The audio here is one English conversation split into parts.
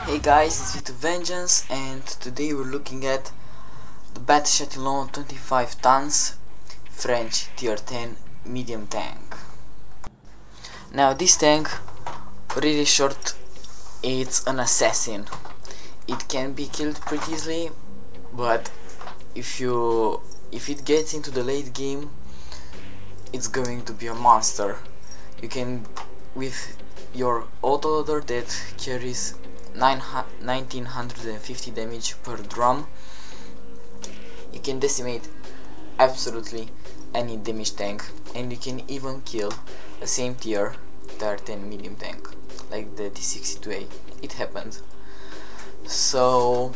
Hey guys, it's with Vengeance, and today we're looking at the Bat-Chatillon 25 tons French tier 10 medium tank. Now this tank, really short, it's an assassin. It can be killed pretty easily, but if it gets into the late game, it's going to be a monster. You can, with your autoloader that carries 1950 damage per drum, you can decimate absolutely any damage tank, and you can even kill a same tier 10 medium tank like the T62A. It happened. So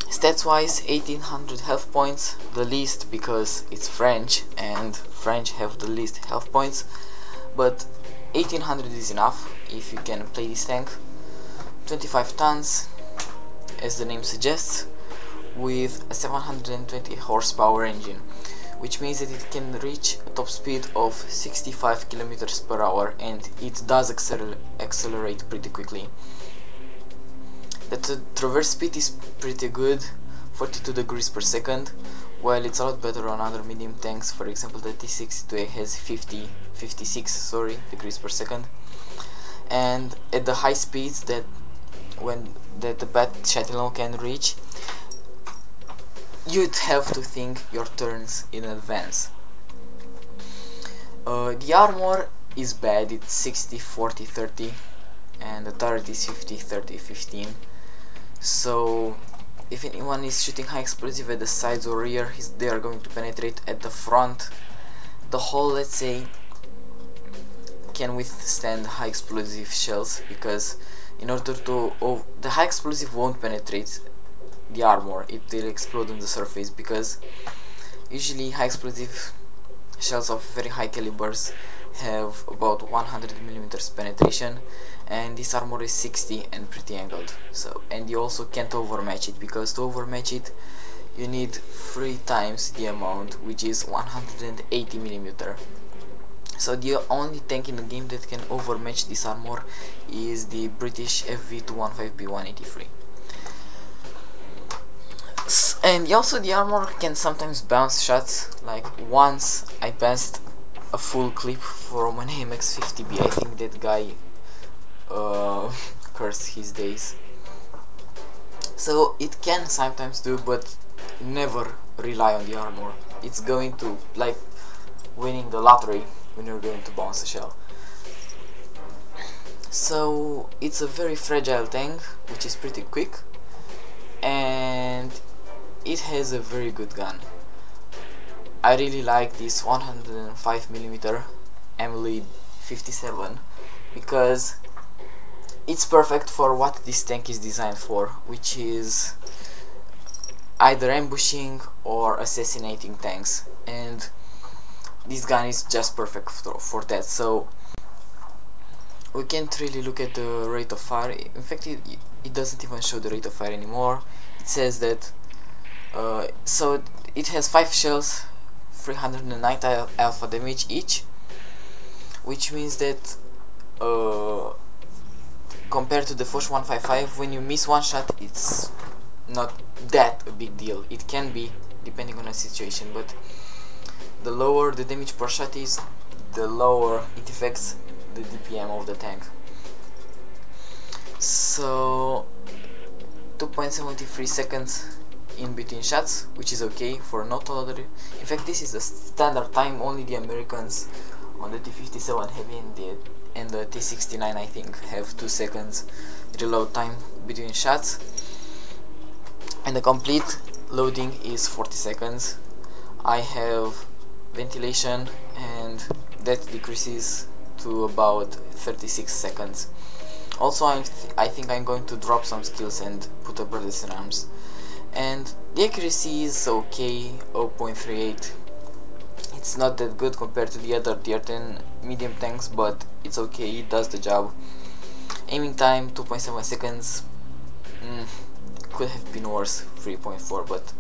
stats wise, 1800 health points, the least because it's French and French have the least health points, but 1800 is enough if you can play this tank. 25 tons, as the name suggests, with a 720 horsepower engine, which means that it can reach a top speed of 65 kilometers per hour, and it does accelerate pretty quickly. The traverse speed is pretty good, 42 degrees per second, while it's a lot better on other medium tanks. For example, the T62A has 56 degrees per second, and at the high speeds that the Bat-Chatillon can reach, you'd have to think your turns in advance. The armor is bad, it's 60, 40, 30, and the turret is 50, 30, 15. So if anyone is shooting high explosive at the sides or rear, they are going to penetrate. At the front, the hull, let's say, can withstand high explosive shells, because in order to the high explosive won't penetrate the armor, it will explode on the surface, because usually high explosive shells of very high calibers have about 100 millimeters penetration, and this armor is 60 and pretty angled. So, and you also can't overmatch it, because to overmatch it you need 3 times the amount, which is 180 millimeter. So the only tank in the game that can overmatch this armor is the British FV215B183. And also the armor can sometimes bounce shots. Like once I passed a full clip from an AMX-50B. I think that guy cursed his days. So it can sometimes do, but never rely on the armor. It's going to, like winning the lottery, when you're going to bounce a shell. So it's a very fragile tank, which is pretty quick, and it has a very good gun. I really like this 105mm Emily 57, because it's perfect for what this tank is designed for, which is either ambushing or assassinating tanks, and this gun is just perfect for that. So we can't really look at the rate of fire. In fact, it doesn't even show the rate of fire anymore. It says that so it has 5 shells, 390 alpha damage each, which means that compared to the Foch 155, when you miss one shot, it's not that a big deal. It can be, depending on the situation, but the lower the damage per shot is, the lower it affects the DPM of the tank. So 2.73 seconds in between shots, which is okay for not autoloader. In fact, this is the standard time. Only the Americans on the T57 Heavy and the T69, I think, have 2 seconds reload time between shots, and the complete loading is 40 seconds. I have ventilation, and that decreases to about 36 seconds. Also, I think I'm going to drop some skills and put a Brothers in Arms. And the accuracy is okay, 0.38. It's not that good compared to the other tier 10 medium tanks, but it's okay, it does the job. Aiming time 2.7 seconds, could have been worse, 3.4, but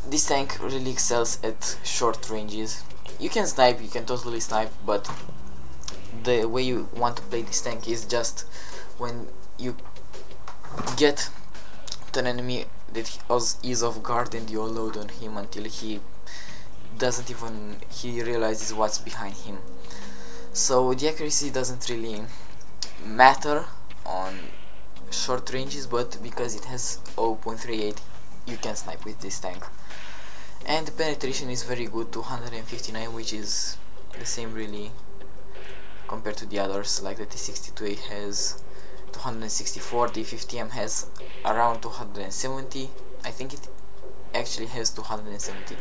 this tank really excels at short ranges. You can snipe, you can totally snipe, but the way you want to play this tank is just when you get to an enemy that is off guard and you load on him until he realizes what's behind him. So the accuracy doesn't really matter on short ranges, but because it has 0.38 you can snipe with this tank. And the penetration is very good, 259, which is the same really compared to the others, like the T62A has 264, the 50M has around 270, I think it actually has 270.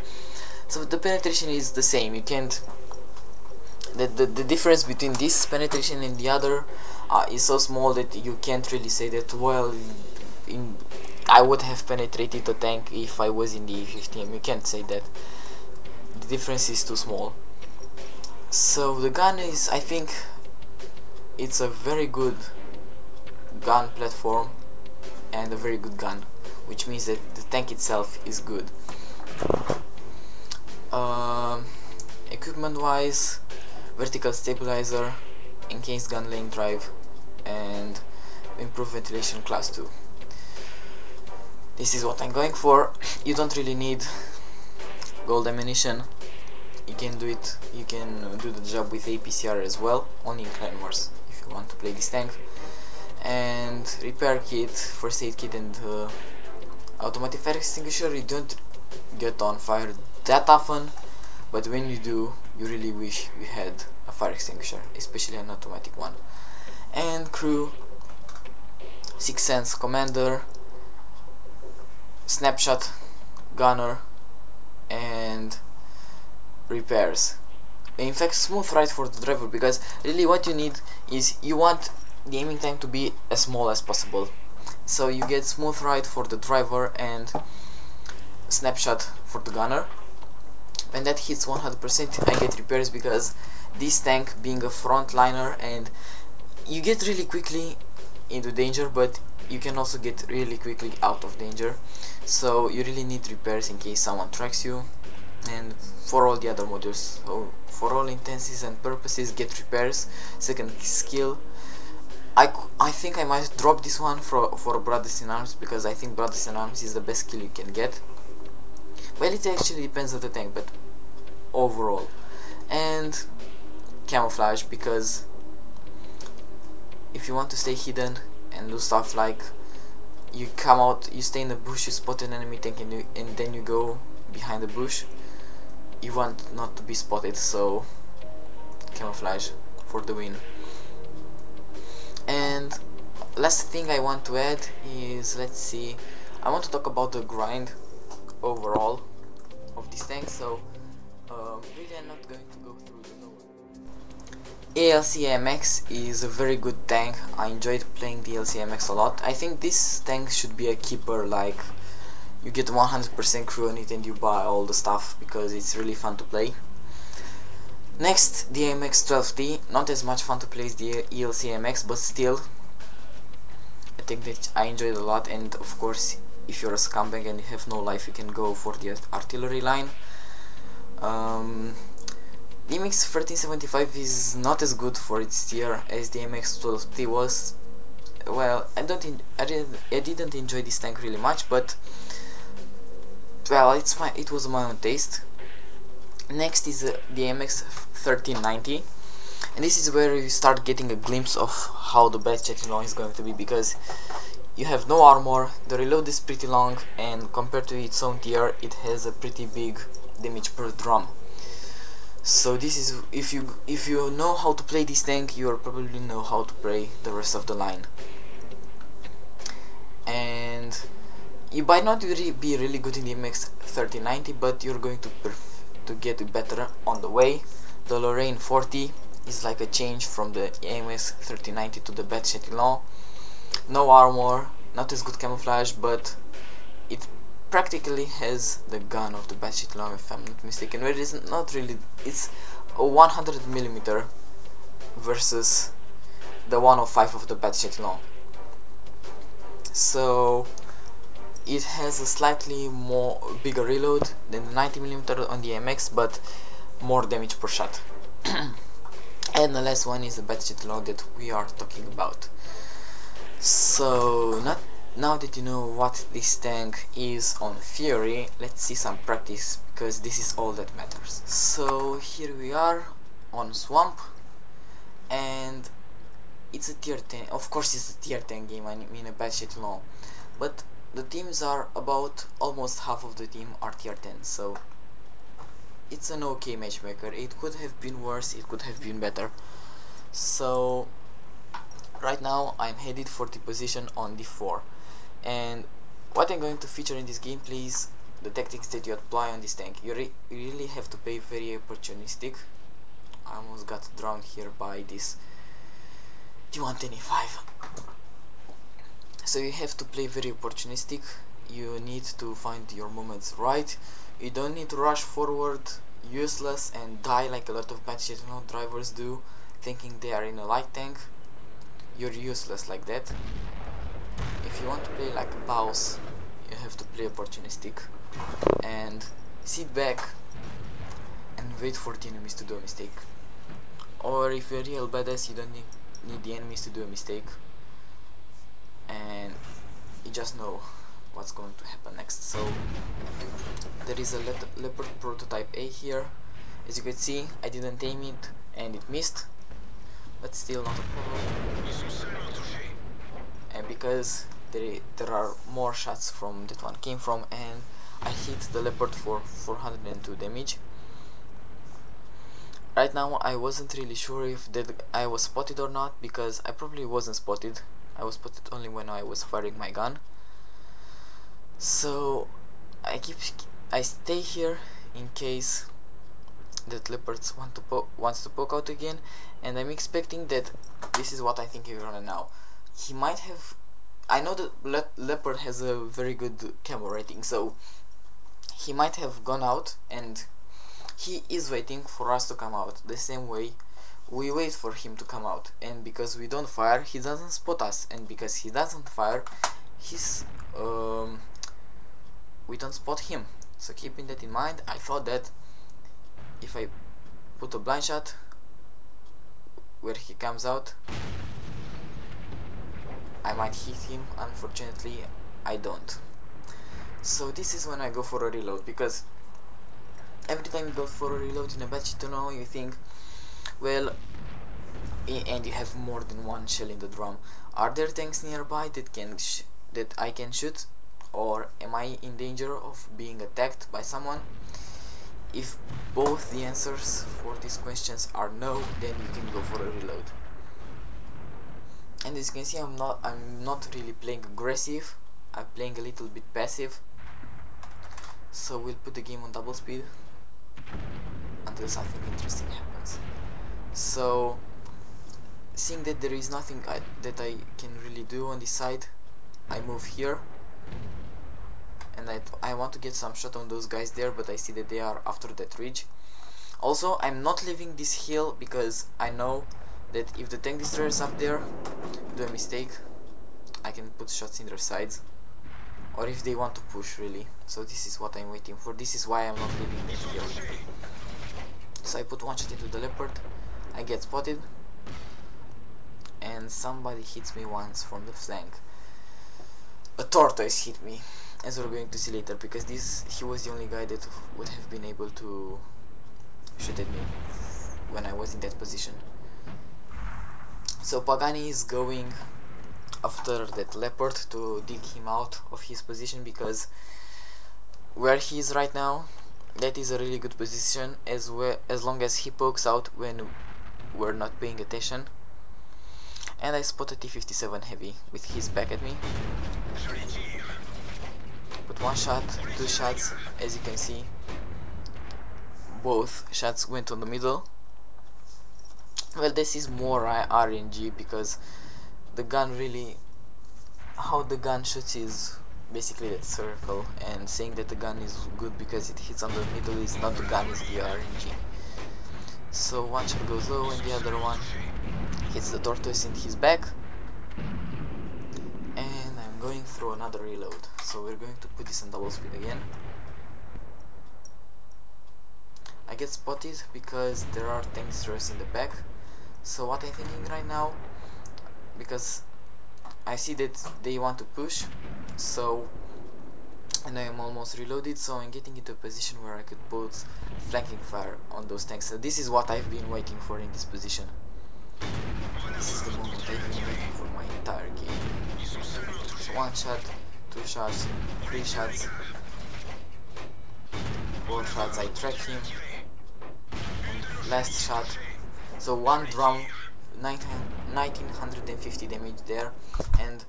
So the penetration is the same. You can't, the difference between this penetration and the other is so small that you can't really say that, well, I would have penetrated the tank if I was in the 50M. You can't say that. The difference is too small. So the gun is, I think, it's a very good gun platform and a very good gun, which means that the tank itself is good. Equipment wise, vertical stabilizer, encased gun lane drive, and improved ventilation class 2. This is what I'm going for. You don't really need gold ammunition. You can do it. You can do the job with APCR as well, only in Clan Wars if you want to play this tank. And repair kit, first aid kit, and automatic fire extinguisher. You don't get on fire that often, but when you do, you really wish you had a fire extinguisher, especially an automatic one. And crew, 6th Sense commander, snapshot gunner, and repairs. In fact, smooth ride for the driver, because really what you need is you want the aiming time to be as small as possible. So you get smooth ride for the driver and snapshot for the gunner. When that hits 100%, I get repairs, because this tank being a frontliner, and you get really quickly into danger, but you can also get really quickly out of danger. So you really need repairs in case someone tracks you, and for all the other modules. So for all intents and purposes, get repairs. Second skill, I think I might drop this one for Brothers in Arms, because I think Brothers in Arms is the best skill you can get. Well, it actually depends on the tank, but overall. And camouflage, because if you want to stay hidden and do stuff like you come out, you stay in the bush, you spot an enemy tank, and then you go behind the bush, you want not to be spotted, so camouflage for the win. And last thing I want to add is, let's see, I want to talk about the grind overall of this tank. So really I'm not going to go through the lower. ALC-AMX is a very good tank. I enjoyed playing the ALC-AMX a lot. I think this tank should be a keeper, like you get 100% crew on it and you buy all the stuff, because it's really fun to play. Next, the AMX-12T, not as much fun to play as the ELC-AMX, but still I think that I enjoyed a lot. And of course, if you're a scumbag and you have no life, you can go for the artillery line. The AMX-1375 is not as good for its tier as the AMX-12T was. Well, I didn't enjoy this tank really much, but well, it was my own taste. Next is the AMX-1390, and this is where you start getting a glimpse of how the Bat-Chatillon is going to be, because you have no armor, the reload is pretty long, and compared to its own tier, it has a pretty big damage per drum. So this is, if you know how to play this tank, you probably know how to play the rest of the line. And you might not really be really good in the AMX-1390, but you're going to get better on the way. The Lorraine 40 is like a change from the AMX-1390 to the Bat-Chatillon. No armor, not as good camouflage, but it practically has the gun of the Bat-Chatillon, if I'm not mistaken. Where it is not really, it's a 100mm versus the 105 of the Bat-Chatillon. So it has a slightly bigger reload than the 90mm on the MX, but more damage per shot. and the last one is the Bat-Chatillon that we are talking about. So now that you know what this tank is on theory, let's see some practice, because this is all that matters. So here we are on Swamp, and it's a tier 10, of course it's a tier 10 game, I mean a Bat-Chatillon, but the teams are about, almost half of the team are tier 10, so it's an okay matchmaker. It could have been worse, it could have been better. So right now I'm headed for the position on d4, and what I'm going to feature in this gameplay is the tactics that you apply on this tank. You really have to play very opportunistic. I almost got drowned here by this D125. So you have to play very opportunistic. You need to find your moments right. You don't need to rush forward useless and die like a lot of Bat-Chatillon drivers do, thinking they are in a light tank. You're useless like that. If you want to play like a boss, you have to play opportunistic and sit back and wait for the enemies to do a mistake. Or if you're a real badass, you don't need the enemies to do a mistake, and you just know what's going to happen next. So there is a leopard prototype A here. As you can see, I didn't aim it and it missed, but still not a problem. And because there are more shots from that one came from, and I hit the leopard for 402 damage. Right now I wasn't really sure if that I was spotted or not, because I probably wasn't spotted. I was spotted only when I was firing my gun. So I stay here in case that leopards wants to poke out again, and I'm expecting that this is what I think he's gonna now. He might have, I know that leopard has a very good camo rating, so he might have gone out and he is waiting for us to come out the same way we wait for him to come out, and because we don't fire, he doesn't spot us, and because he doesn't fire, we don't spot him. So keeping that in mind, I thought that if I put a blind shot where he comes out, I might hit him. Unfortunately I don't. So this is when I go for a reload, because every time you go for a reload in a Bat-Chatillon, you think, well, and you have more than one shell in the drum, are there tanks nearby that I can shoot, or am I in danger of being attacked by someone? If both the answers for these questions are no, then you can go for a reload. And as you can see, I'm not really playing aggressive. I'm playing a little bit passive. So we'll put the game on double speed until something interesting happens. So seeing that there is nothing that I can really do on this side, I move here, and I want to get some shot on those guys there, but I see that they are after that ridge. Also, I'm not leaving this hill because I know that if the tank destroyers up there do a mistake, I can put shots in their sides, or if they want to push really. So this is what I'm waiting for. This is why I'm not leaving the hill. So I put one shot into the leopard, I get spotted, and somebody hits me once from the flank. A tortoise hit me, as we're going to see later, because he was the only guy that would have been able to shoot at me when I was in that position. So Pagani is going after that leopard to dig him out of his position, because where he is right now, that is a really good position, as long as he pokes out when we're not paying attention. And I spotted T-57 Heavy with his back at me. Put one shot, two shots, as you can see, both shots went on the middle. Well, this is more RNG, because the gun really, how the gun shoots is basically that circle, and saying that the gun is good because it hits on the middle is not the gun, is the RNG. So one shot goes low and the other one hits the tortoise in his back, and I'm going through another reload. So we're going to put this on double speed again. I get spotted because there are tank destroyers in the back, So what I'm thinking right now, because I see that they want to push, so and I am almost reloaded, so I'm getting into a position where I could put flanking fire on those tanks. So this is what I've been waiting for in this position. This is the moment I've been waiting for my entire game. So 1 shot, 2 shots, 3 shots, 4 shots, I track him, and last shot. So 1 drum, 1950 damage there, and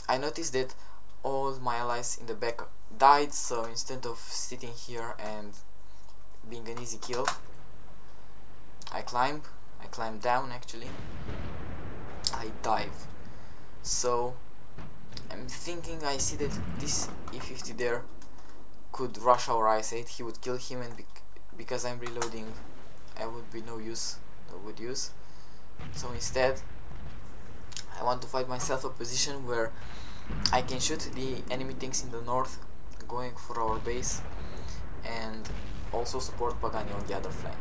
I noticed that all my allies in the back died, so instead of sitting here and being an easy kill, I climb down actually, I dive. So I'm thinking, I see that this E50 there could rush our I-8, he would kill him, and because I'm reloading I would be no use. So instead I want to find myself a position where I can shoot the enemy tanks in the north going for our base and also support Pagani on the other flank.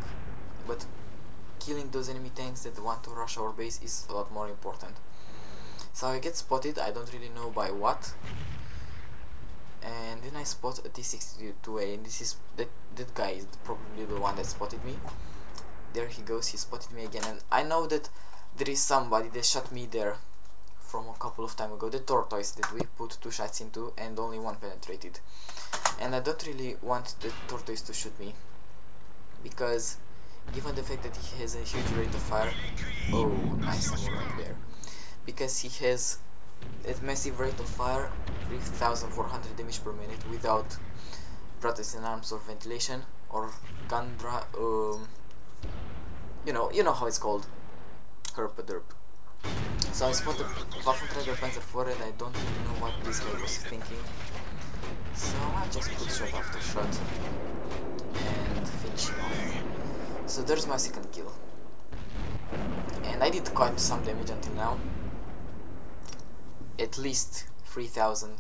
But killing those enemy tanks that want to rush our base is a lot more important. So I get spotted, I don't really know by what, and then I spot a T-62A, and this is that guy is probably the one that spotted me. There he goes, he spotted me again, and I know that there is somebody that shot me there from a couple of time ago, the tortoise that we put 2 shots into and only 1 penetrated. And I don't really want the tortoise to shoot me, because given the fact that he has a huge rate of fire, oh nice ammo right there, because he has a massive rate of fire, 3400 damage per minute without protecting arms or ventilation or gun you know how it's called, herp-a-derp. So I spot the Waffenträger Panzer IV, and I don't really know what this guy was thinking, so I just put shot after shot and finish him off. So there's my second kill, and I did quite some damage until now, at least 3000,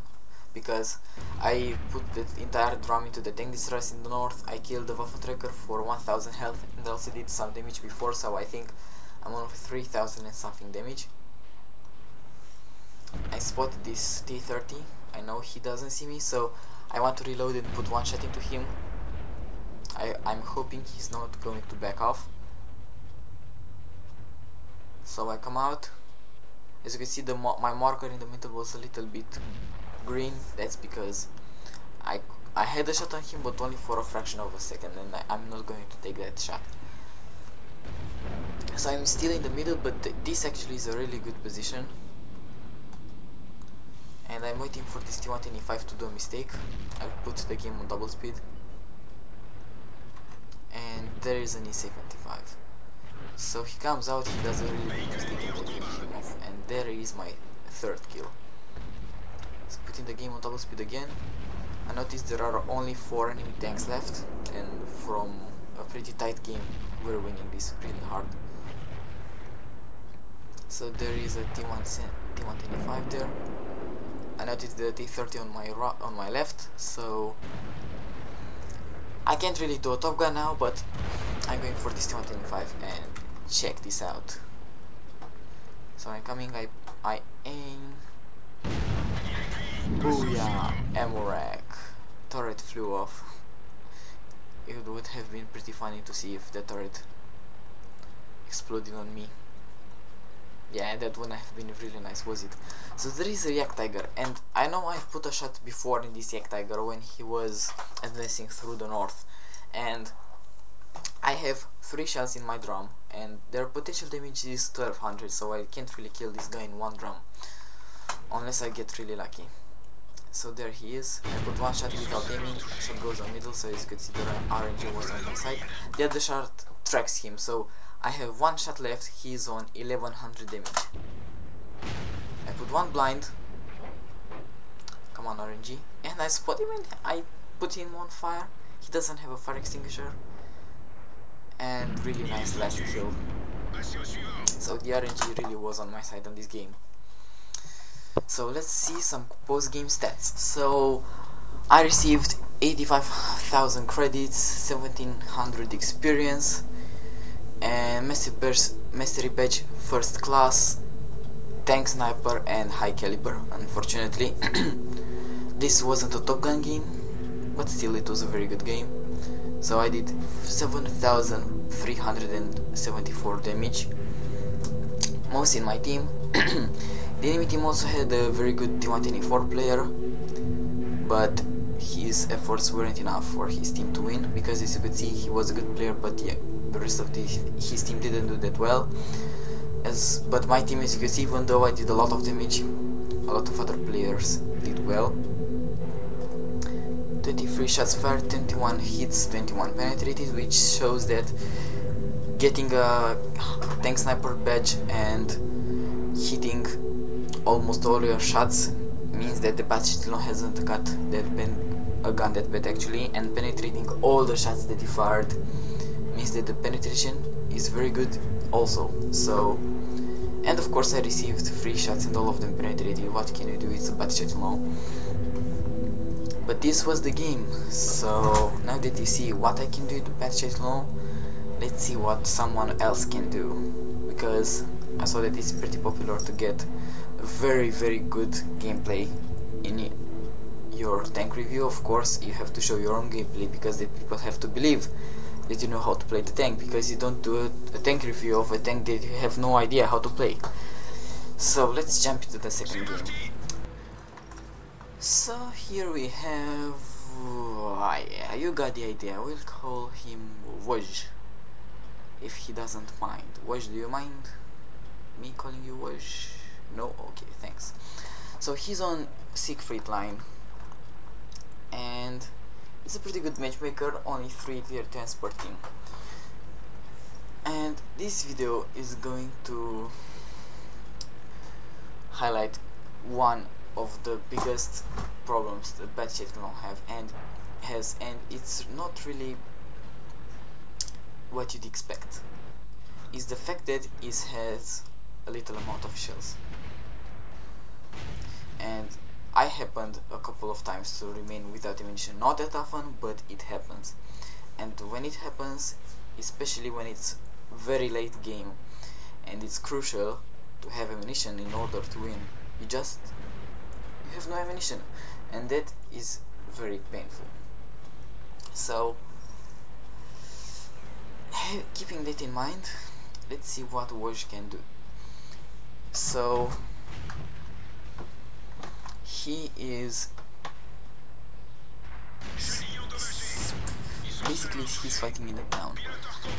because I put the entire drum into the tank distress in the north, I killed the Waffenträger for 1000 health, and also did some damage before, so I think I'm on 3000 and something damage. I spotted this T-30, I know he doesn't see me, so I want to reload and put 1 shot into him. I'm hoping he's not going to back off. So I come out. As you can see, my marker in the middle was a little bit green. That's because I had a shot on him, but only for a fraction of a second, and I'm not going to take that shot. So I'm still in the middle, but this actually is a really good position, and I'm waiting for this T-125 to do a mistake. I'll put the game on double speed, and there is an E-75. So he comes out, he does a really big mistake, and I finish him off, and there is my third kill. So putting the game on double speed again, I noticed there are only 4 enemy tanks left, and from a pretty tight game we're winning this really hard. So there is a T-125 there. I noticed the T-30 on my left, so I can't really do a Top Gun now, but I'm going for this T-125, and check this out. So I'm coming, I aim. Booyah! Ammo rack. Turret flew off. It would have been pretty funny to see if the turret exploded on me. Yeah, that wouldn't have been really nice, was it? So there is a Yak Tiger, and I know I've put a shot before in this Yak Tiger when he was advancing through the north, and I have 3 shots in my drum, and their potential damage is 1200, so I can't really kill this guy in 1 drum, unless I get really lucky. So there he is. I put 1 shot without aiming, shot goes on middle, so as you can see the RNG was on my side. The other shot tracks him, so I have 1 shot left, he is on 1100 damage. I put 1 blind, come on RNG, and I spot him and I put him on fire. He doesn't have a fire extinguisher, and really nice last kill. So the RNG really was on my side on this game. So let's see some post-game stats. So I received 85,000 credits, 1700 experience, and Mastery Badge First Class, Tank Sniper and High Caliber. Unfortunately this wasn't a Top Gun game, but still it was a very good game. So I did 7,374 damage, most in my team. The enemy team also had a very good T124 player, but his efforts weren't enough for his team to win, because as you could see he was a good player, but yeah, the rest of his team didn't do that well. But my team, as you can see, even though I did a lot of damage, a lot of other players did well. 23 shots fired, 21 hits, 21 penetrated, which shows that getting a Tank Sniper badge and hitting almost all your shots means that the Bat-Chatillon hasn't got a gun that bad actually, and penetrating all the shots that he fired means that the penetration is very good also. So, and of course I received 3 shots and all of them penetrated. What can you do? It's a Bat-Chatillon. But this was the game. So now that you see what I can do to Bat-Chatillon, let's see what someone else can do, because I saw that it's pretty popular to get a very good gameplay in your tank review. Of course you have to show your own gameplay, because the people have to believe that you know how to play the tank, because you don't do a tank review of a tank that you have no idea how to play. So let's jump into the second game. So here we have, yeah, you got the idea. We'll call him Woj, if he doesn't mind. Woj, do you mind me calling you Woj? No? Okay, thanks. So he's on Siegfried line, and he's a pretty good matchmaker, only 3 tier 10s per team. And this video is going to highlight one of the biggest problems that Bat-Chatillon has, and it's not really what you'd expect. Is the fact that it has a little amount of shells, and I happened a couple of times to remain without ammunition. Not that often, but it happens. And when it happens, especially when it's very late game and it's crucial to have ammunition in order to win, you have no ammunition, and that is very painful. So keeping that in mind, let's see what Woj can do. So he is basically he's fighting in the town.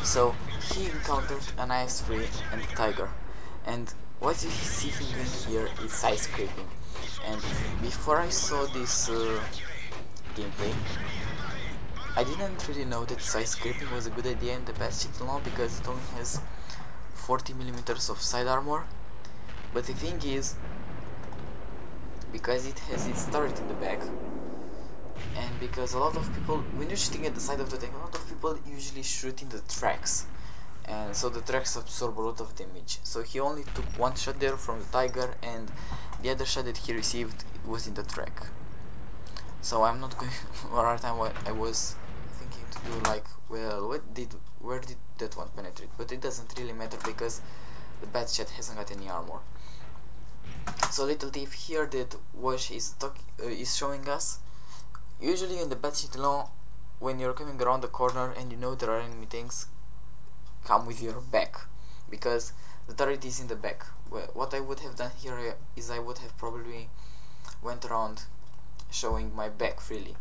So he encountered an IS-3 and a tiger, and what you see him doing here is side scraping. And before I saw this gameplay, I didn't really know that side scraping was a good idea in the Bat-Chatillon, because it only has 40mm of side armor. But the thing is, because it has its turret in the back, and because a lot of people, when you're shooting at the side of the tank, a lot of people usually shoot in the tracks, and so the tracks absorb a lot of damage. So he only took 1 shot there from the tiger, and the other shot that he received was in the track. So I'm not going right now. What I was thinking to do, like, well, where did that one penetrate? But it doesn't really matter, because the BatChat hasn't got any armor. So little tip here that Woj is showing us. Usually in the Bat-Chatillon, when you're coming around the corner and you know there are enemy tanks, come with your back, because the turret is in the back. What I would have done here is I would have probably went around showing my back freely,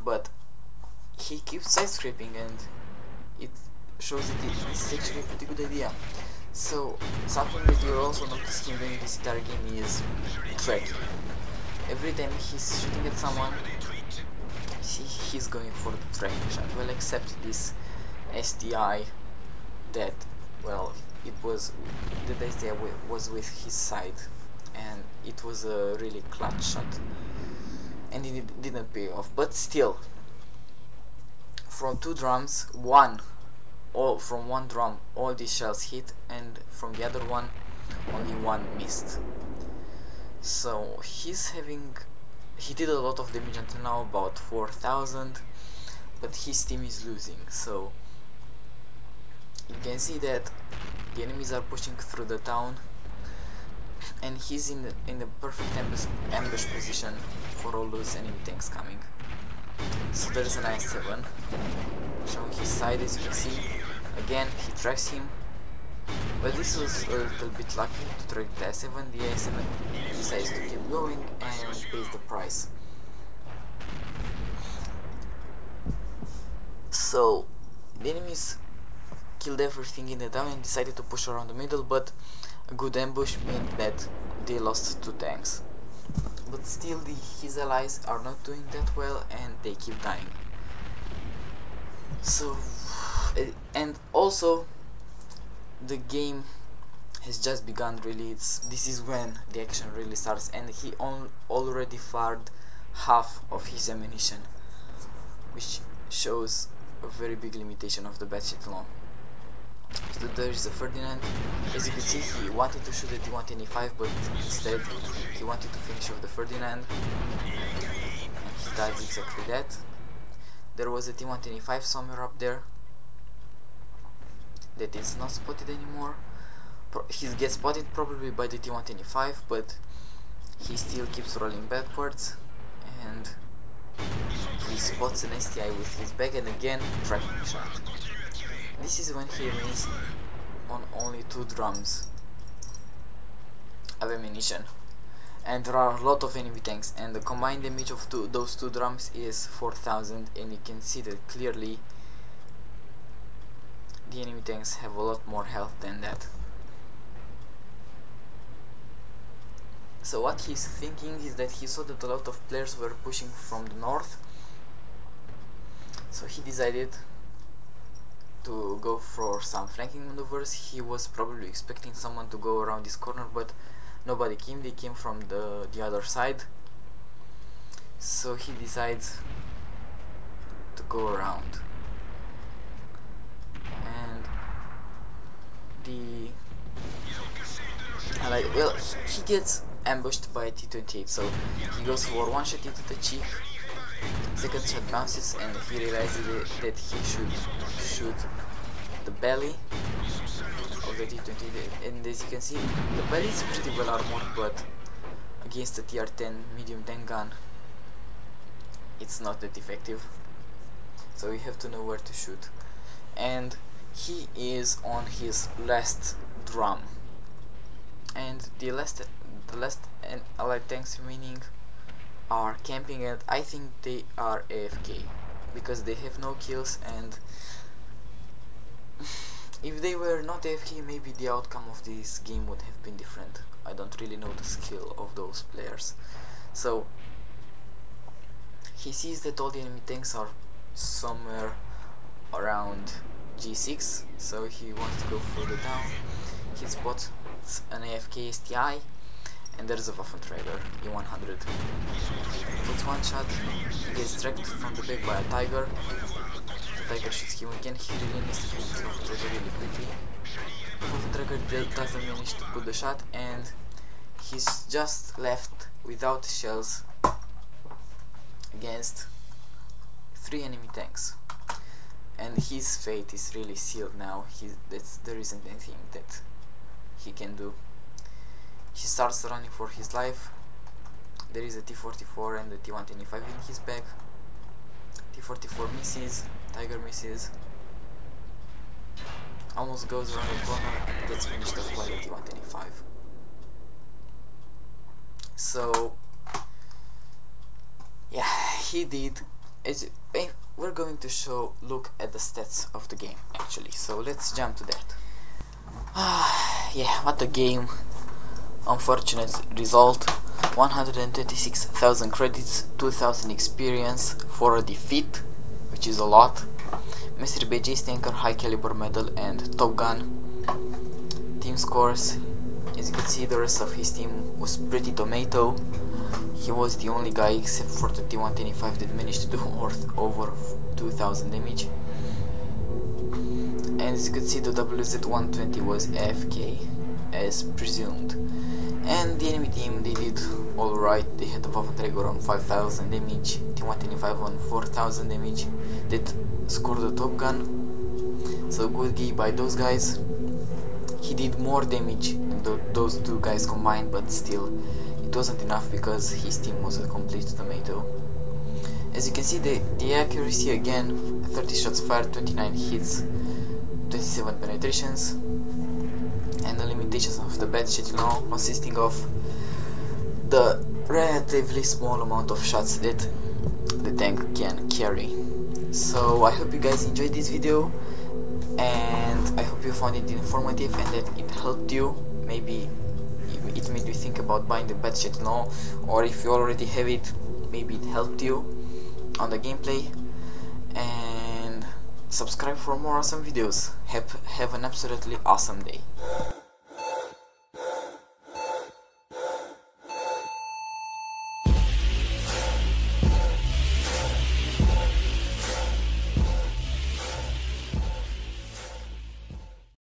but he keeps side scraping, and it shows that this is actually a pretty good idea. So something that you'll also notice him doing this entire game is tracking. Every time he's shooting at someone, he's going for the tracking shot. Well, except this STI that, well, the STI was with his side, and it was a really clutch shot, and it didn't pay off. But still, from 2 drums, from one drum all these shells hit, and from the other one only 1 missed. So he did a lot of damage until now, about 4,000, but his team is losing. So you can see that the enemies are pushing through the town, and he's in the perfect ambush position for all those enemy tanks coming. So there's an I-7 showing his side, as you can see. Again, he tracks him, but this was a little bit lucky to track the I-7. The I-7 decides to keep going and pays the price. So the enemies killed everything in the town and decided to push around the middle, but a good ambush meant that they lost 2 tanks. But still his allies are not doing that well and they keep dying. So, and also the game has just begun really. This is when the action really starts, and he already fired half of his ammunition, which shows a very big limitation of the Bat-Chatillon. So there is a Ferdinand. As you can see, he wanted to shoot the T-125, but instead he wanted to finish off the Ferdinand, and he died exactly that. There was a T-125 somewhere up there that is not spotted anymore. He gets spotted probably by the T-125, but he still keeps rolling backwards, and he spots an STI with his back, and again tracking shot. This is when he remains on only 2 drums of ammunition, and there are a lot of enemy tanks, and the combined damage of those 2 drums is 4000, and you can see that clearly the enemy tanks have a lot more health than that. So what he's thinking is that he saw that a lot of players were pushing from the north, so he decided to go for some flanking maneuvers. He was probably expecting someone to go around this corner, but nobody came. They came from the other side, so he decides to go around, and he gets ambushed by a T-28, so he goes for one shot into the cheek. Second shot bounces, and he realizes that he should shoot the belly of the T-28, and as you can see, the belly is pretty well armored, but against the TR-10 medium tank gun it's not that effective, so you have to know where to shoot. And he is on his last drum, and the last allied tanks remaining are camping, and I think they are AFK because they have no kills, and if they were not AFK, maybe the outcome of this game would have been different. I don't really know the skill of those players. So he sees that all the enemy tanks are somewhere around G6, so he wants to go further down. He spots an AFK STI, and there's a Waffenträger E100. Puts one shot, gets tracked from the back by a Tiger. The Tiger shoots him again. He really needs to hit the Waffenträger really quickly. The Waffenträger doesn't manage to put the shot, and he's just left without shells against 3 enemy tanks. And his fate is really sealed now. There isn't anything that he can do. He starts running for his life. There is a T-44 and a T-125 in his back. T-44 misses, Tiger misses, almost goes around the corner and gets finished off by the T-125. So yeah, he did. We're going to look at the stats of the game actually, so let's jump to that. Yeah, what a game. Unfortunate result. 126,000 credits, 2,000 experience for a defeat, which is a lot. Mr. BJ Tanker, High Caliber Medal, and Top Gun. Team scores. As you can see, the rest of his team was pretty tomato. He was the only guy except for the T-125 that managed to do over 2,000 damage. And as you can see, the WZ-120 was AFK as presumed. And the enemy team, they did alright. They had the Waffenträger on 5,000 damage, T-125 on 4,000 damage. That scored the Top Gun. so good game by those guys. He did more damage than those two guys combined, but still it wasn't enough because his team was a complete tomato. As you can see, the accuracy again, 30 shots fired, 29 hits, 27 penetrations, and the limitations of the Bat-Chatillon consisting of the relatively small amount of shots that the tank can carry. So I hope you guys enjoyed this video, and I hope you found it informative and that it helped you. Maybe it made you think about buying the Bat-Chatillon, or if you already have it, maybe it helped you on the gameplay. And subscribe for more awesome videos. Have an absolutely awesome day.